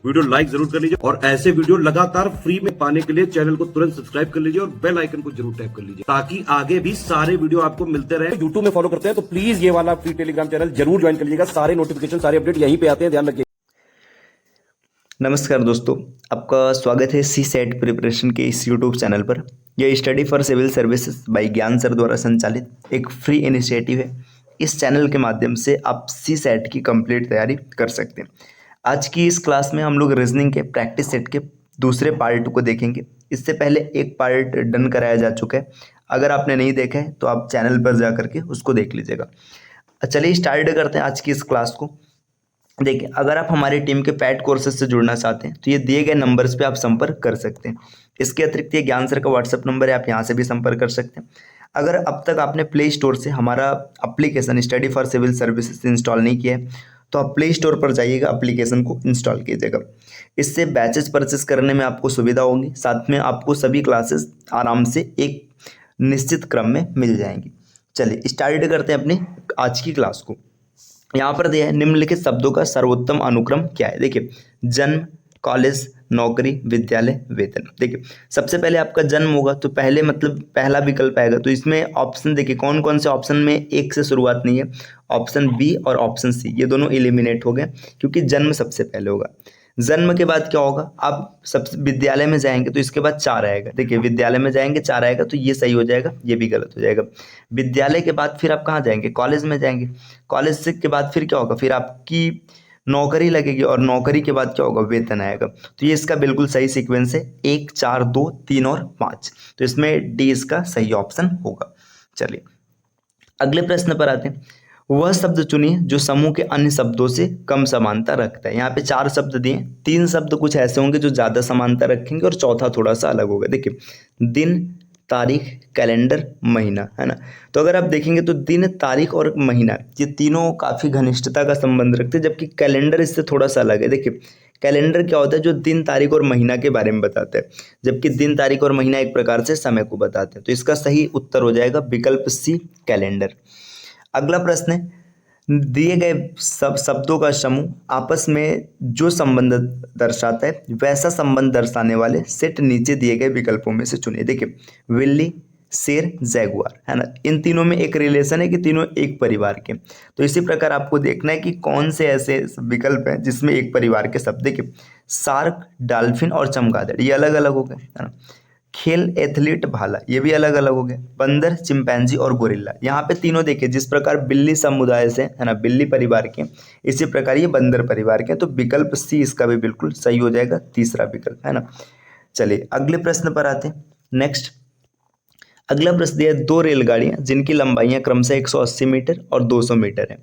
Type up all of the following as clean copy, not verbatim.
Video like जरूर कर लीजिए और ऐसे वीडियो लगातार फ्री में पाने के लिए चैनल को तुरंत सब्सक्राइब कर लीजिए और बेल आइकन को जरूर टैप कर लीजिए ताकि आगे भी सारे वीडियो आपको मिलते रहे। यूट्यूब में फॉलो करते हैं तो प्लीज ये वाला फ्री टेलीग्राम चैनल जरूर ज्वाइन कर लीजिएगा। सारे नोटिफिकेशन सारे अपडेट यहीं पे आते हैं, ध्यान रखिए। नमस्कार दोस्तों, आपका स्वागत है सी सेट प्रिपरेशन के इस यूट्यूब चैनल पर। यह study for civil services by Gyan sir द्वारा संचालित एक फ्री इनिशिएटिव है। इस चैनल के माध्यम से आप सी सेट की कंप्लीट तैयारी कर सकते हैं। आज की इस क्लास में हम लोग रीजनिंग के प्रैक्टिस सेट के दूसरे पार्ट को देखेंगे। इससे पहले एक पार्ट डन कराया जा चुका है। अगर आपने नहीं देखा है तो आप चैनल पर जा करके उसको देख लीजिएगा। चलिए स्टार्ट करते हैं आज की इस क्लास को। देखिए, अगर आप हमारी टीम के पैड कोर्सेज से जुड़ना चाहते हैं तो ये दिए गए नंबर्स पे आप संपर्क कर सकते हैं। इसके अतिरिक्त ये ज्ञान सर का व्हाट्सएप नंबर है, आप यहाँ से भी संपर्क कर सकते हैं। अगर अब तक आपने प्ले स्टोर से हमारा application study for civil services install नहीं किया है तो आप प्ले स्टोर पर जाइएगा, एप्लीकेशन को इंस्टॉल कीजिएगा। इससे बैचेस परचेस करने में आपको सुविधा होगी, साथ में आपको सभी क्लासेस आराम से एक निश्चित क्रम में मिल जाएंगी। चलिए स्टार्ट करते हैं अपनी आज की क्लास को। यहाँ पर दिया है निम्नलिखित शब्दों का सर्वोत्तम अनुक्रम क्या है। देखिए, जन्म, कॉलेज, नौकरी, विद्यालय, वेतन। देखिए, सबसे पहले आपका जन्म होगा तो पहले मतलब पहला विकल्प आएगा। तो इसमें ऑप्शन देखिए कौन कौन से ऑप्शन में एक से शुरुआत नहीं है। ऑप्शन बी और ऑप्शन सी ये दोनों एलिमिनेट हो गए क्योंकि जन्म सबसे पहले होगा। जन्म के बाद क्या होगा, आप सब विद्यालय में जाएंगे तो इसके बाद 4 आएगा। देखिए, विद्यालय में जाएंगे 4 आएगा तो ये सही हो जाएगा, ये भी गलत हो जाएगा। विद्यालय के बाद फिर आप कहाँ जाएंगे, कॉलेज में जाएंगे। कॉलेज से के बाद फिर क्या होगा, फिर आपकी नौकरी लगेगी और नौकरी के बाद क्या होगा, वेतन आएगा। तो ये इसका बिल्कुल सही सीक्वेंस है, 1 4 2 3 और 5। तो इसमें डी इसका सही ऑप्शन होगा। चलिए अगले प्रश्न पर आते हैं। वह शब्द चुनिए जो समूह के अन्य शब्दों से कम समानता रखता है। यहाँ पे 4 शब्द दिए, 3 शब्द कुछ ऐसे होंगे जो ज्यादा समानता रखेंगे और चौथा थोड़ा सा अलग होगा। देखिए, दिन, तारीख, कैलेंडर, महीना, है ना। तो अगर आप देखेंगे तो दिन, तारीख और महीना ये तीनों काफी घनिष्ठता का संबंध रखते हैं, जबकि कैलेंडर इससे थोड़ा सा अलग है। देखिए, कैलेंडर क्या होता है, जो दिन, तारीख और महीना के बारे में बताता है, जबकि दिन, तारीख और महीना एक प्रकार से समय को बताते हैं। तो इसका सही उत्तर हो जाएगा विकल्प सी, कैलेंडर। अगला प्रश्न है, दिए गए सब शब्दों का समूह आपस में जो संबंध दर्शाता है वैसा संबंध दर्शाने वाले सेट नीचे दिए गए विकल्पों में से चुनिए। देखिए, बिल्ली, शेर, जैगुआर, है ना। इन तीनों में एक रिलेशन है कि तीनों एक परिवार के। तो इसी प्रकार आपको देखना है कि कौन से ऐसे विकल्प हैं जिसमें एक परिवार के शब्द। देखिए, शार्क, डॉल्फिन और चमगादड़ ये अलग अलग हो गए, है ना। खेल, एथलीट, भाला ये भी अलग अलग हो गए। बंदर, चिंपैंजी और गोरिल्ला, यहाँ पे तीनों देखिए जिस प्रकार बिल्ली समुदाय से, है ना, बिल्ली परिवार के, इसी प्रकार ये बंदर परिवार के। तो विकल्प सी इसका भी बिल्कुल सही हो जाएगा, तीसरा विकल्प, है ना। चलिए अगले प्रश्न पर आते हैं। नेक्स्ट अगला प्रश्न दिया है, 2 रेलगाड़ियां जिनकी लंबाइयां क्रमशः 180 मीटर और 200 मीटर है,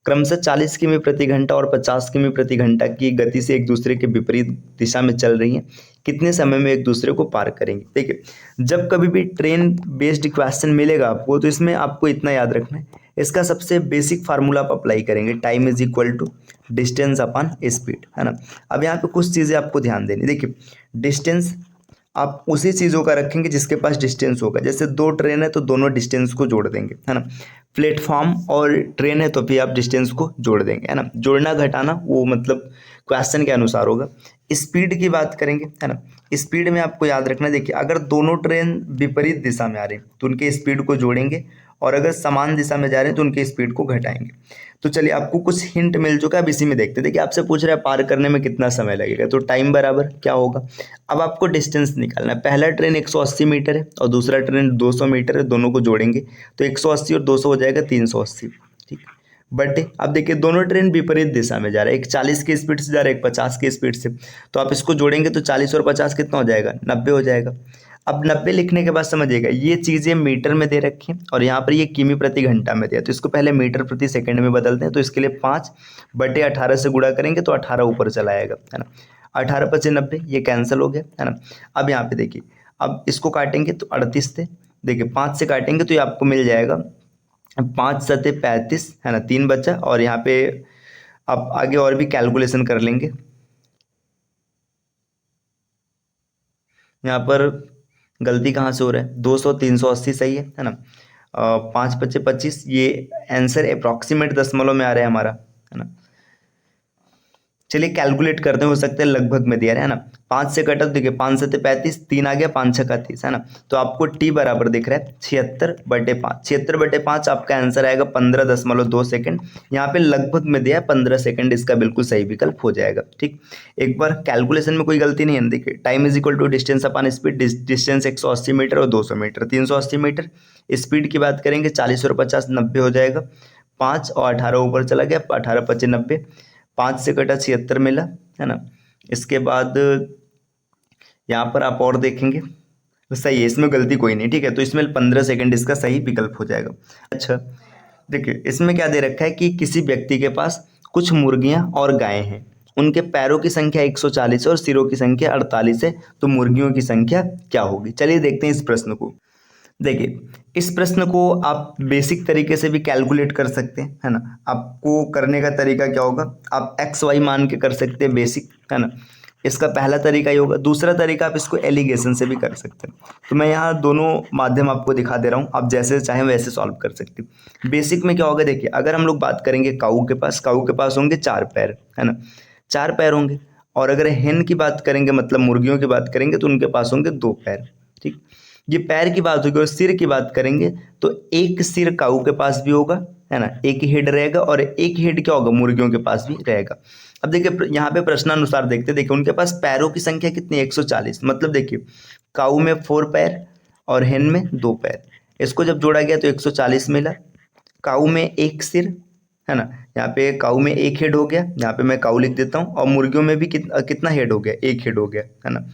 क्रमशः 40 किमी प्रति घंटा और 50 किमी प्रति घंटा की गति से एक दूसरे के विपरीत दिशा में चल रही हैं, कितने समय में एक दूसरे को पार करेंगे। देखिए, जब कभी भी ट्रेन बेस्ड क्वेश्चन मिलेगा आपको तो इसमें आपको इतना याद रखना है, इसका सबसे बेसिक फार्मूला आप अप्लाई करेंगे, time is equal to distance upon speed, है ना। अब यहाँ पे कुछ चीज़ें आपको ध्यान देनी। देखिए, डिस्टेंस आप उसी चीज़ों का रखेंगे जिसके पास डिस्टेंस होगा। जैसे 2 ट्रेन है तो दोनों डिस्टेंस को जोड़ देंगे, है ना। प्लेटफॉर्म और ट्रेन है तो फिर आप डिस्टेंस को जोड़ देंगे, है ना। जोड़ना घटाना वो मतलब क्वेश्चन के अनुसार होगा। स्पीड की बात करेंगे, है ना। स्पीड में आपको याद रखना, देखिए अगर दोनों ट्रेन विपरीत दिशा में आ रहे हैं तो उनके स्पीड को जोड़ेंगे और अगर समान दिशा में जा रहे हैं तो उनके स्पीड को घटाएंगे। तो चलिए आपको कुछ हिंट मिल चुका है, अब इसी में देखते हैं। देखिए, आपसे पूछ रहा है पार करने में कितना समय लगेगा, तो टाइम बराबर क्या होगा। अब आपको डिस्टेंस निकालना है। पहला ट्रेन 180 मीटर है और दूसरा ट्रेन 200 मीटर है, दोनों को जोड़ेंगे तो 180 और 200 हो जाएगा 380, ठीक। बट अब देखिए दोनों ट्रेन विपरीत दिशा में जा रहा है, एक 40 की स्पीड से जा रहा है, एक 50 की स्पीड से। तो आप इसको जोड़ेंगे तो 40 और 50 कितना हो जाएगा, 90 हो जाएगा। अब 90 लिखने के बाद समझिएगा ये चीज़ें मीटर में दे रखी हैं और यहाँ पर ये किमी प्रति घंटा में दिया, तो इसको पहले मीटर प्रति सेकंड में बदलते हैं। तो इसके लिए 5/18 से गुणा करेंगे तो 18 ऊपर चला आएगा, है ना। 18 × 90 ये कैंसिल हो गया, है ना। अब यहाँ पे देखिए, अब इसको काटेंगे तो 38 थे। देखिए 5 से काटेंगे तो ये आपको मिल जाएगा 5 × 7 = 35, है ना। 3 बचा और यहाँ पे आप आगे और भी कैलकुलेशन कर लेंगे। यहाँ पर गलती कहाँ से हो रहा है, 200 380 सही है ना। 5 × 5 = 25, ये आंसर अप्रॉक्सीमेट दशमलव में आ रहा है हमारा, है ना। चलिए कैलकुलेट करते हैं, हो सकता है लगभग में दिया है ना। 5 से कटा तो देखिए 5 7 35, 3 आ गया, 5 6 30 है ना। तो आपको टी बराबर दिख रहा है 76/5। 76/5 आपका आंसर आएगा 15.2 सेकंड। यहाँ पे लगभग में दिया है 15 सेकंड, इसका बिल्कुल सही विकल्प हो जाएगा। ठीक, एक बार कैलकुलेशन में कोई गलती नहीं है। देखिए time is equal to distance upon speed, distance 180 meter और 200 मीटर, 380 मीटर। स्पीड की बात करेंगे 40 और 50 90 हो जाएगा। 5 और 18 ऊपर चला गया, 18 25 90, 5 से कटा 76 मिला है ना। इसके बाद यहाँ पर आप और देखेंगे तो सही है, इसमें गलती कोई नहीं। ठीक है, तो इसमें 15 सेकंड इसका सही विकल्प हो जाएगा। अच्छा देखिए इसमें क्या दे रखा है कि किसी व्यक्ति के पास कुछ मुर्गियां और गायें हैं, उनके पैरों की संख्या 140 है और सिरों की संख्या 48 है, तो मुर्गियों की संख्या क्या होगी। चलिए देखते हैं इस प्रश्न को। देखिए इस प्रश्न को आप बेसिक तरीके से भी कैलकुलेट कर सकते हैं, है ना। आपको करने का तरीका क्या होगा, आप एक्स वाई मान के कर सकते हैं बेसिक, है ना। इसका पहला तरीका ही होगा। दूसरा तरीका आप इसको एलिगेशन से भी कर सकते हैं। तो मैं यहाँ दोनों माध्यम आपको दिखा दे रहा हूँ, आप जैसे चाहें वैसे सॉल्व कर सकते हैं। बेसिक में क्या होगा, देखिए अगर हम लोग बात करेंगे काऊ के पास होंगे 4 पैर, है ना, 4 पैर होंगे। और अगर हेन की बात करेंगे, मतलब मुर्गियों की बात करेंगे, तो उनके पास होंगे 2 पैर। ठीक, ये पैर की बात होगी। और सिर की बात करेंगे तो एक सिर काऊ के पास भी होगा, है ना, एक हेड रहेगा, और एक हेड क्या होगा, मुर्गियों के पास भी रहेगा। अब देखिए यहाँ पे प्रश्नानुसार देखते, देखिए उनके पास पैरों की संख्या कितनी है, 140। मतलब देखिए काऊ में 4 पैर और हेन में 2 पैर, इसको जब जोड़ा गया तो 140 मिला। काऊ में एक सिर, है ना, यहाँ पे काऊ में एक हेड हो गया, यहाँ पे मैं काऊ लिख देता हूँ। और मुर्गियों में भी कितना हेड हो गया, एक हेड हो गया, है ना।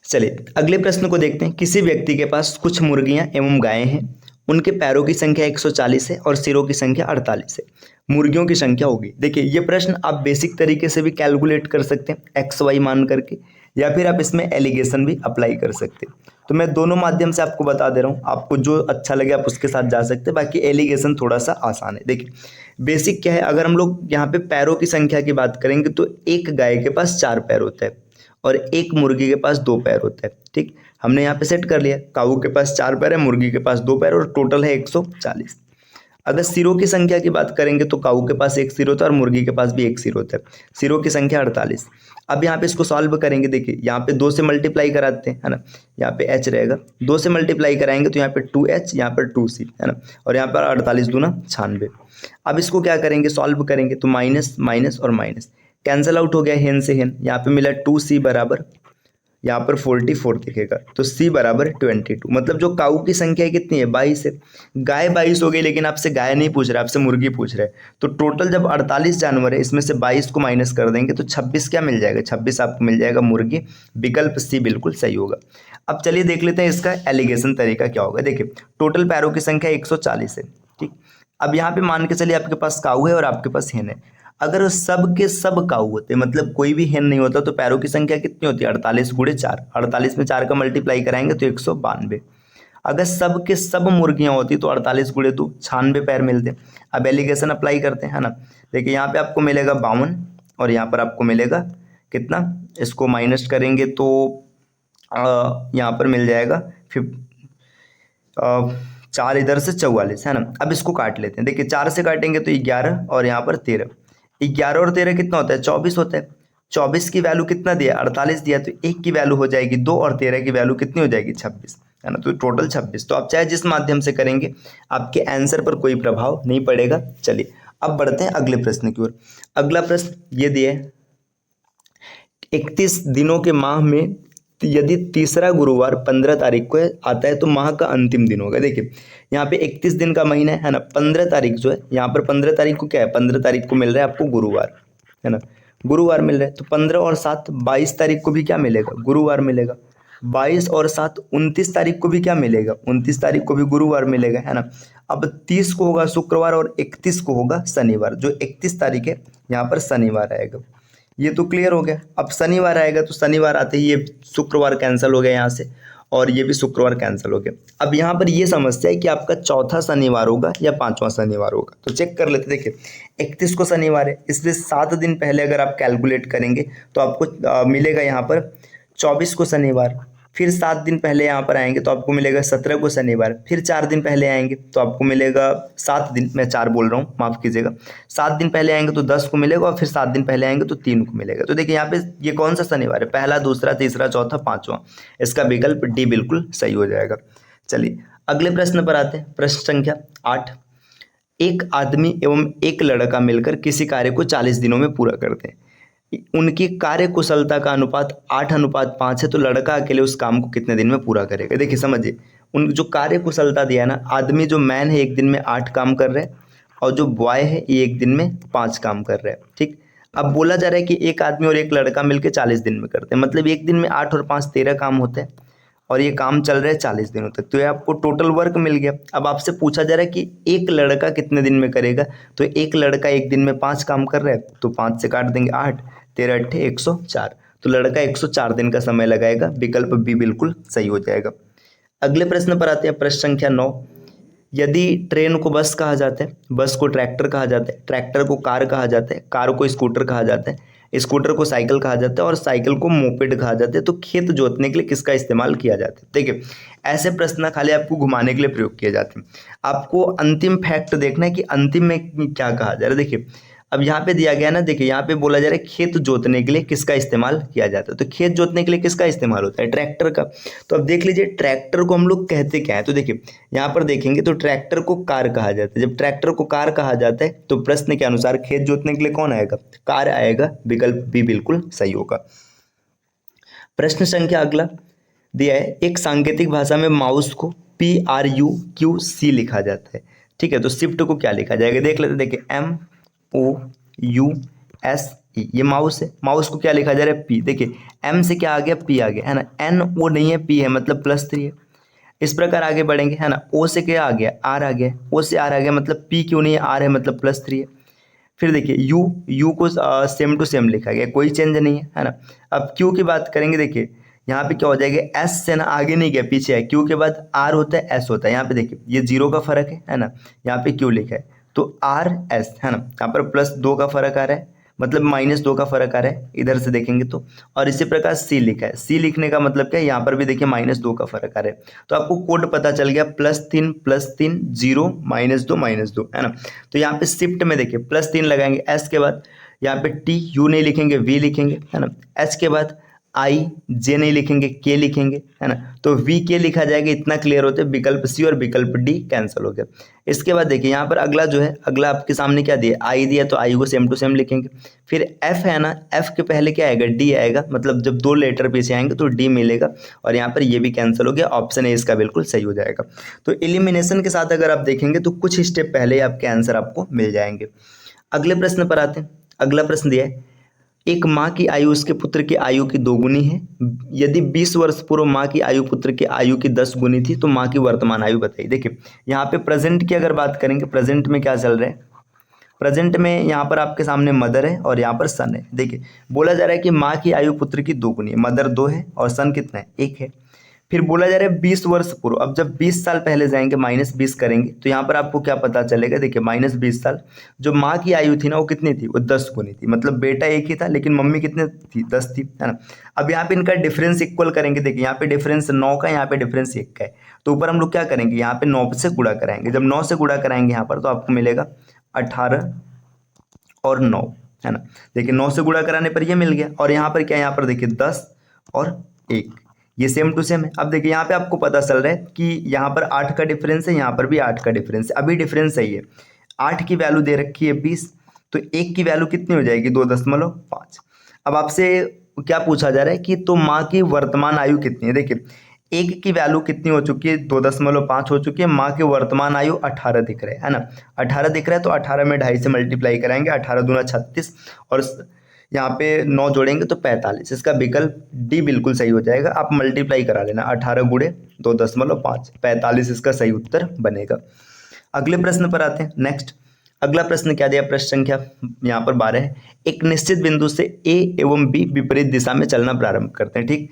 चलिए अगले प्रश्न को देखते हैं। किसी व्यक्ति के पास कुछ मुर्गियां एवं गायें हैं, उनके पैरों की संख्या 140 है और सिरों की संख्या 48 है, मुर्गियों की संख्या होगी। देखिए ये प्रश्न आप बेसिक तरीके से भी कैलकुलेट कर सकते हैं एक्स वाई मान करके, या फिर आप इसमें एलिगेशन भी अप्लाई कर सकते हैं। तो मैं दोनों माध्यम से आपको बता दे रहा हूँ, आपको जो अच्छा लगे आप उसके साथ जा सकते हैं। बाकी एलिगेशन थोड़ा सा आसान है। देखिए बेसिक क्या है, अगर हम लोग यहाँ पे पैरों की संख्या की बात करेंगे तो एक गाय के पास 4 पैर होता है और एक मुर्गी के पास 2 पैर होता है। ठीक, हमने यहाँ पे सेट कर लिया, काऊ के पास 4 पैर है, मुर्गी के पास 2 पैर, और टोटल है 140। अगर सिरों की संख्या की बात करेंगे तो काऊ के पास एक सिर होता है और मुर्गी के पास भी एक सिर होता है, सिरों की संख्या 48। अब यहाँ पे इसको सॉल्व करेंगे, देखिए यहाँ पे 2 से मल्टीप्लाई कराते हैं, है ना, यहाँ पे h रहेगा, 2 से मल्टीप्लाई कराएंगे तो यहाँ पे 2h, यहाँ पर 2c, है ना, और यहाँ पर 48 दूना 96। अब इसको क्या करेंगे, सॉल्व करेंगे तो माइनस माइनस और माइनस कैंसिल आउट हो गया, हेन से हेन। यहाँ पे मिला 2c बराबर, यहाँ पर 44 दिखेगा, तो c बराबर 22। मतलब जो काऊ की संख्या कितनी है, 22 है। गाय 22 हो गई, लेकिन आपसे गाय नहीं पूछ रहा, आपसे मुर्गी पूछ रहा है। तो टोटल जब 48 जानवर है, इसमें से 22 को माइनस कर देंगे तो 26 क्या मिल जाएगा, 26 आपको मिल जाएगा मुर्गी। विकल्प सी बिल्कुल सही होगा। अब चलिए देख लेते हैं इसका एलिगेशन तरीका क्या होगा। देखिए टोटल पैरों की संख्या 140 है। ठीक, अब यहाँ पे मान के चलिए आपके पास काऊ है और आपके पास हेन है। अगर सब के सब काऊ होते, मतलब कोई भी हेन नहीं होता, तो पैरों की संख्या कितनी होती है, 48 गुणे 4, 48 में 4 का मल्टीप्लाई कराएंगे तो 192। अगर सब के सब मुर्गियां होती तो 48 गुणे 2, 96 पैर मिलते। अब एलिगेशन अप्लाई करते हैं, है ना। देखिए यहाँ पे आपको मिलेगा 52 और यहाँ पर आपको मिलेगा कितना, इसको माइनस करेंगे तो यहाँ पर मिल जाएगा 4 इधर से 44, है ना। अब इसको काट लेते हैं। देखिए 4 से काटेंगे तो 11 और यहाँ पर 13, 11 और 13 कितना होता है, 24 होता है। 24 की वैल्यू कितना दिया, 48 दिया, तो 1 की वैल्यू हो जाएगी 2 और 13 की वैल्यू कितनी हो जाएगी, 26, है ना। तो टोटल 26। तो आप चाहे जिस माध्यम से करेंगे आपके आंसर पर कोई प्रभाव नहीं पड़ेगा। चलिए अब बढ़ते हैं अगले प्रश्न की ओर। अगला प्रश्न ये दिया है, 31 दिनों के माह में यदि तीसरा गुरुवार 15 तारीख को आता है तो माह का अंतिम दिन होगा। देखिए यहाँ पे 31 दिन का महीना है ना, 15 तारीख जो है, यहाँ पर 15 तारीख को क्या है, 15 तारीख को मिल रहा है आपको गुरुवार, है ना, गुरुवार मिल रहा है। तो 15 और 7 22 तारीख को भी क्या मिलेगा, गुरुवार मिलेगा। 22 और 7 29 तारीख को भी क्या मिलेगा, 29 तारीख को भी गुरुवार मिलेगा, है ना। अब 30 को होगा शुक्रवार और 31 को होगा शनिवार। जो 31 तारीख है यहाँ पर शनिवार आएगा। ये तो क्लियर हो गया। अब शनिवार आएगा तो शनिवार आते ही ये शुक्रवार कैंसिल हो गया यहाँ से, और ये भी शुक्रवार कैंसिल हो गया। अब यहाँ पर ये समस्या है कि आपका चौथा शनिवार होगा या 5वां शनिवार होगा। तो चेक कर लेते। देखिए 31 को शनिवार है, इसलिए 7 दिन पहले अगर आप कैलकुलेट करेंगे तो आपको मिलेगा यहाँ पर 24 को शनिवार, फिर 7 दिन पहले यहाँ पर आएंगे तो आपको मिलेगा 17 को शनिवार। फिर 4 दिन पहले आएंगे तो आपको मिलेगा 7 दिन, मैं 4 बोल रहा हूँ, माफ़ कीजिएगा। 7 दिन पहले आएंगे तो 10 को मिलेगा, और फिर 7 दिन पहले आएंगे तो 3 को मिलेगा। तो देखिए यहाँ पे ये कौन सा शनिवार है, पहला, दूसरा, तीसरा, चौथा, पाँचवा। इसका विकल्प डी बिल्कुल सही हो जाएगा। चलिए अगले प्रश्न पर आते हैं। प्रश्न संख्या 8। एक आदमी एवं एक लड़का मिलकर किसी कार्य को 40 दिनों में पूरा करते हैं। उनकी कार्य कुशलता का अनुपात 8:5 है, तो लड़का अकेले उस काम को कितने दिन में पूरा करेगा। देखिए समझिए, उन जो कार्य कुशलता दिया है ना, आदमी जो मैन है एक दिन में 8 काम कर रहे हैं, और जो बॉय है ये एक दिन में 5 काम कर रहे हैं। ठीक, अब बोला जा रहा है कि एक आदमी और एक लड़का मिलकर 40 दिन में करते हैं, मतलब एक दिन में 8 और 5 13 काम होते हैं, और ये काम चल रहा है 40 दिनों तक। तो ये आपको टोटल वर्क मिल गया। अब आपसे पूछा जा रहा है कि एक लड़का कितने दिन में करेगा, तो एक लड़का एक दिन में 5 काम कर रहा है, तो 5 से काट देंगे 8, 13 8 104, तो लड़का 104 दिन का समय लगाएगा। विकल्प बी बिल्कुल सही हो जाएगा। अगले प्रश्न पर आते हैं। प्रश्न संख्या 9। यदि ट्रेन को बस कहा जाता है, बस को ट्रैक्टर कहा जाता है, ट्रैक्टर को कार कहा जाता है, कार को स्कूटर कहा जाता है, स्कूटर को साइकिल कहा जाता है, और साइकिल को मोपेड कहा जाता है, तो खेत जोतने के लिए किसका इस्तेमाल किया जाता है। देखिए ऐसे प्रश्न खाली आपको घुमाने के लिए प्रयोग किए जाते हैं। आपको अंतिम फैक्ट देखना है कि अंतिम में क्या कहा जा रहा है। देखिए अब यहाँ पे दिया गया ना, देखिए यहाँ पे बोला जा रहा है खेत जोतने के लिए किसका इस्तेमाल किया जाता है। तो खेत जोतने के लिए किसका इस्तेमाल होता है, ट्रैक्टर का। तो अब देख लीजिए ट्रैक्टर को हम लोग कहते क्या है। तो देखिए यहाँ पर देखेंगे तो ट्रैक्टर को कार कहा जाता है। जब ट्रैक्टर को कार कहा जाता है तो प्रश्न के अनुसार खेत जोतने के लिए कौन आएगा, कार आएगा। विकल्प बी बिल्कुल सही होगा। प्रश्न संख्या अगला दिया है, एक सांकेतिक भाषा में माउस को PRUQC लिखा जाता है। ठीक है, तो शिफ्ट को क्या लिखा जाएगा, देख लेते। देखिए MOUSE, ये माउस है, माउस को क्या लिखा जा रहा है, P। देखिए M से क्या आ गया, P आ गया, है ना। NO नहीं है, P है, मतलब +3 है। इस प्रकार आगे बढ़ेंगे, है ना। O से क्या आ गया, R आ गया, O से R आ गया, मतलब P क्यों नहीं है, R है, मतलब +3 है। फिर देखिए U को सेम टू सेम लिखा गया, कोई चेंज नहीं है ना। अब Q की बात करेंगे, देखिए यहाँ पे क्या हो जाएगा, S से ना आगे नहीं गया, पीछे है। Q के बाद R होता है, S होता है। यहाँ पे देखिए ये 0 का फर्क है ना, यहाँ पे Q लिखा है, तो RS है ना। यहाँ पर +2 का फर्क आ रहा है, मतलब -2 का फर्क आ रहा है इधर से देखेंगे तो। और इसी प्रकार C लिखा है, C लिखने का मतलब क्या है, यहाँ पर भी देखिए -2 का फर्क आ रहा है। तो आपको कोड पता चल गया, +3 +3 0 -2 -2, है ना। तो यहाँ पे शिफ्ट में देखिए +3 लगाएंगे, S के बाद यहाँ पे T, U नहीं लिखेंगे, V लिखेंगे, है ना। H के बाद I, J नहीं लिखेंगे, K लिखेंगे, है ना। तो VK लिखा जाएगा। इतना क्लियर होते हैं, विकल्प C और विकल्प D कैंसिल हो गया। इसके बाद देखिए यहाँ पर अगला जो है, अगला आपके सामने क्या दिया, I दिया, तो I को सेम टू सेम लिखेंगे। फिर F है ना, F के पहले क्या आएगा, D आएगा, मतलब जब 2 लेटर पीछे आएंगे तो D मिलेगा, और यहाँ पर ये भी कैंसिल हो गया। ऑप्शन ए इसका बिल्कुल सही हो जाएगा। तो एलिमिनेशन के साथ अगर आप देखेंगे तो कुछ स्टेप पहले आपके आंसर आपको मिल जाएंगे। अगले प्रश्न पर आते हैं। अगला प्रश्न दिया है, एक माँ की आयु उसके पुत्र की आयु की 2 गुनी है। यदि 20 वर्ष पूर्व माँ की आयु पुत्र की आयु की 10 गुनी थी तो माँ की वर्तमान आयु बताइए। देखिए यहाँ पे प्रेजेंट की अगर बात करेंगे, प्रेजेंट में क्या चल रहा है, प्रेजेंट में यहाँ पर आपके सामने मदर है और यहाँ पर सन है। देखिए बोला जा रहा है कि माँ की आयु पुत्र की 2 गुनी है, मदर 2 है और सन कितना है, 1 है। फिर बोला जा रहा है 20 वर्ष पूर्व। अब जब 20 साल पहले जाएंगे, -20 करेंगे, तो यहाँ पर आपको क्या पता चलेगा, देखिए -20 साल, जो माँ की आयु थी ना वो कितनी थी, वो 10 गुनी थी। मतलब बेटा 1 ही था लेकिन मम्मी कितने थी, 10 थी, है ना। अब यहाँ पे इनका डिफरेंस इक्वल करेंगे। देखिए यहाँ पे डिफरेंस 9 का, यहाँ पे डिफरेंस 1 का है, तो ऊपर हम लोग क्या करेंगे, यहाँ पे 9 से गुणा कराएंगे। जब 9 से गुणा कराएंगे यहाँ पर, तो आपको मिलेगा 18 और 9, है ना। देखिए 9 से गुणा कराने पर ये मिल गया, और यहाँ पर क्या है, यहाँ पर देखिए 10 और 1, ये सेम टू सेम है। अब देखिए यहाँ पे आपको पता चल रहा है कि यहाँ पर 8 का डिफरेंस है, यहाँ पर भी 8 का डिफरेंस है। अभी डिफरेंस सही है, 8 की वैल्यू दे रखी है 20, तो 1 की वैल्यू कितनी हो जाएगी, 2.5। अब आपसे क्या पूछा जा रहा है कि तो माँ की वर्तमान आयु कितनी है। देखिए 1 की वैल्यू कितनी हो चुकी है, 2.5 हो चुकी है। माँ की वर्तमान आयु 18 दिख रहा है ना, 18 दिख रहा है, तो 18 में 2.5 से मल्टीप्लाई कराएंगे, 18 दूना 36, और यहाँ पे 9 जोड़ेंगे तो 45। इसका विकल्प डी बिल्कुल सही हो जाएगा। आप मल्टीप्लाई करा लेना, 18 गुणे 2.5, 45 इसका सही उत्तर बनेगा। अगले प्रश्न पर आते हैं। नेक्स्ट अगला प्रश्न क्या दिया, प्रश्न संख्या यहाँ पर 12 है। एक निश्चित बिंदु से ए एवं बी विपरीत दिशा में चलना प्रारंभ करते हैं। ठीक,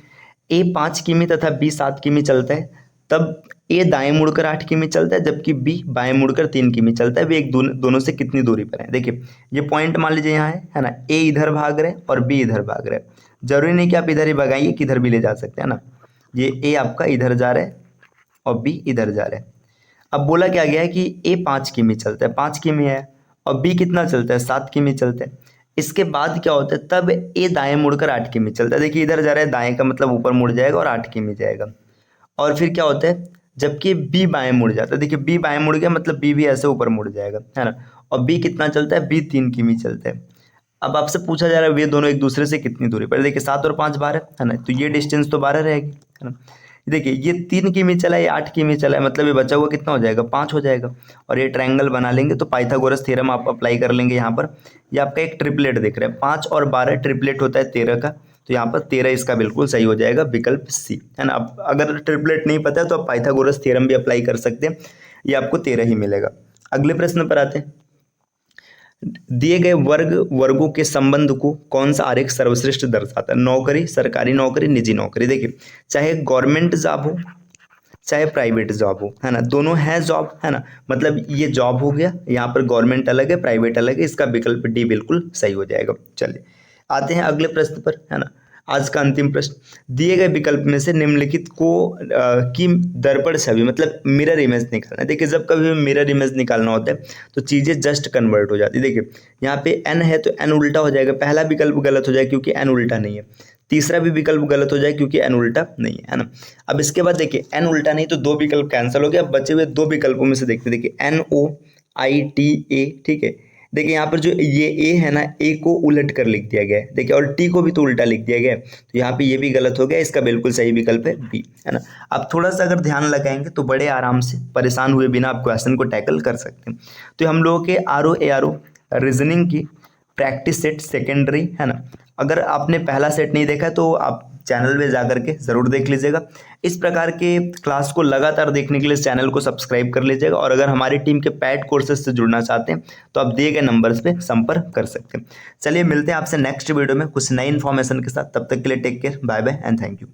ए 5 किमी तथा बी 7 किमी चलता है, तब ए दाएं मुड़कर 8 किमी चलता है, जबकि बी बाएं मुड़कर 3 किमी चलता है। वे एक दोनों से कितनी दूरी पर है। देखिए ये पॉइंट मान लीजिए यहाँ है ना, ए इधर भाग रहे और बी इधर भाग रहे। जरूरी नहीं कि आप इधर ही भगाइए, किधर भी ले जा सकते हैं ना। ये ए आपका इधर जा रहा है और बी इधर जा रहा है। अब बोला क्या गया है कि ए 5 किमी चलता है, 5 किमी है, और बी कितना चलता है, 7 किमी चलता है। इसके बाद क्या होता है, तब ए दाएं मुड़कर 8 किमी चलता है। देखिए इधर जा रहा है, दाएं का मतलब ऊपर मुड़ जाएगा और 8 किमी जाएगा। और फिर क्या होता है, जबकि बी बाएं मुड़ जाता है, देखिए बी बाएं मुड़ गया मतलब बी भी ऐसे ऊपर मुड़ जाएगा, है ना। और बी कितना चलता है, बी 3 किमी चलता है। अब आपसे पूछा जा रहा है वे दोनों एक दूसरे से कितनी दूरी पर, देखिए 7 और 5 12 है ना, तो ये डिस्टेंस तो 12 रहेगी, है ना। देखिए ये 3 किमी चला है, ये 8 किमी चला है, मतलब ये बचा हुआ कितना हो जाएगा, 5 हो जाएगा। और ये ट्रायंगल बना लेंगे तो पाइथागोरस थ्योरम आप अप्लाई कर लेंगे यहाँ पर। ये आपका एक ट्रिपलेट दिख रहा है, 5 और 12 ट्रिपलेट होता है 13 का, तो यहाँ पर 13 इसका बिल्कुल सही हो जाएगा, विकल्प सी, है ना। अब अगर ट्रिपलेट नहीं पता है तो आप पाइथागोरस थ्योरम भी अप्लाई कर सकते हैं, ये आपको 13 ही मिलेगा। अगले प्रश्न पर आते हैं। दिए गए वर्गों के संबंध को कौन सा आरेख सर्वश्रेष्ठ दर्शाता है, नौकरी, सरकारी नौकरी, निजी नौकरी। देखिए चाहे गवर्नमेंट जॉब हो चाहे प्राइवेट जॉब हो, है ना, दोनों है जॉब, है ना, मतलब ये जॉब हो गया, यहाँ पर गवर्नमेंट अलग है प्राइवेट अलग है, इसका विकल्प डी बिल्कुल सही हो जाएगा। चलिए आते हैं अगले प्रश्न पर, है ना। आज का अंतिम प्रश्न, दिए गए विकल्प में से निम्नलिखित को की दर्पण छवि मतलब मिरर इमेज निकालना है। देखिए जब कभी मिरर इमेज निकालना होता है तो चीज़ें जस्ट कन्वर्ट हो जाती है। देखिए यहाँ पे एन है तो एन उल्टा हो जाएगा, पहला विकल्प गलत हो जाएगा क्योंकि एन उल्टा नहीं है, तीसरा भी विकल्प गलत हो जाए क्योंकि एन उल्टा नहीं है ना। अब इसके बाद देखिए एन उल्टा नहीं तो 2 विकल्प कैंसिल हो गया, अब बचे हुए 2 विकल्पों में से देखते हैं। देखिए NOITA, ठीक है। देखिए यहाँ पर जो ये ए है ना, ए को उलट कर लिख दिया गया है, देखिए, और टी को भी तो उल्टा लिख दिया गया है, तो यहाँ पे ये भी गलत हो गया, इसका बिल्कुल सही विकल्प है बी, है ना। अब थोड़ा सा अगर ध्यान लगाएंगे तो बड़े आराम से परेशान हुए बिना आप क्वेश्चन को टैकल कर सकते हैं। तो हम लोगों के RO रीजनिंग की प्रैक्टिस सेट सेकेंडरी, है ना। अगर आपने पहला सेट नहीं देखा तो आप चैनल में जा करके ज़रूर देख लीजिएगा। इस प्रकार के क्लास को लगातार देखने के लिए चैनल को सब्सक्राइब कर लीजिएगा, और अगर हमारी टीम के पैड कोर्सेज से जुड़ना चाहते हैं तो आप दिए गए नंबर्स पे संपर्क कर सकते हैं। चलिए मिलते हैं आपसे नेक्स्ट वीडियो में कुछ नई इन्फॉर्मेशन के साथ, तब तक के लिए take care, bye bye and thank you.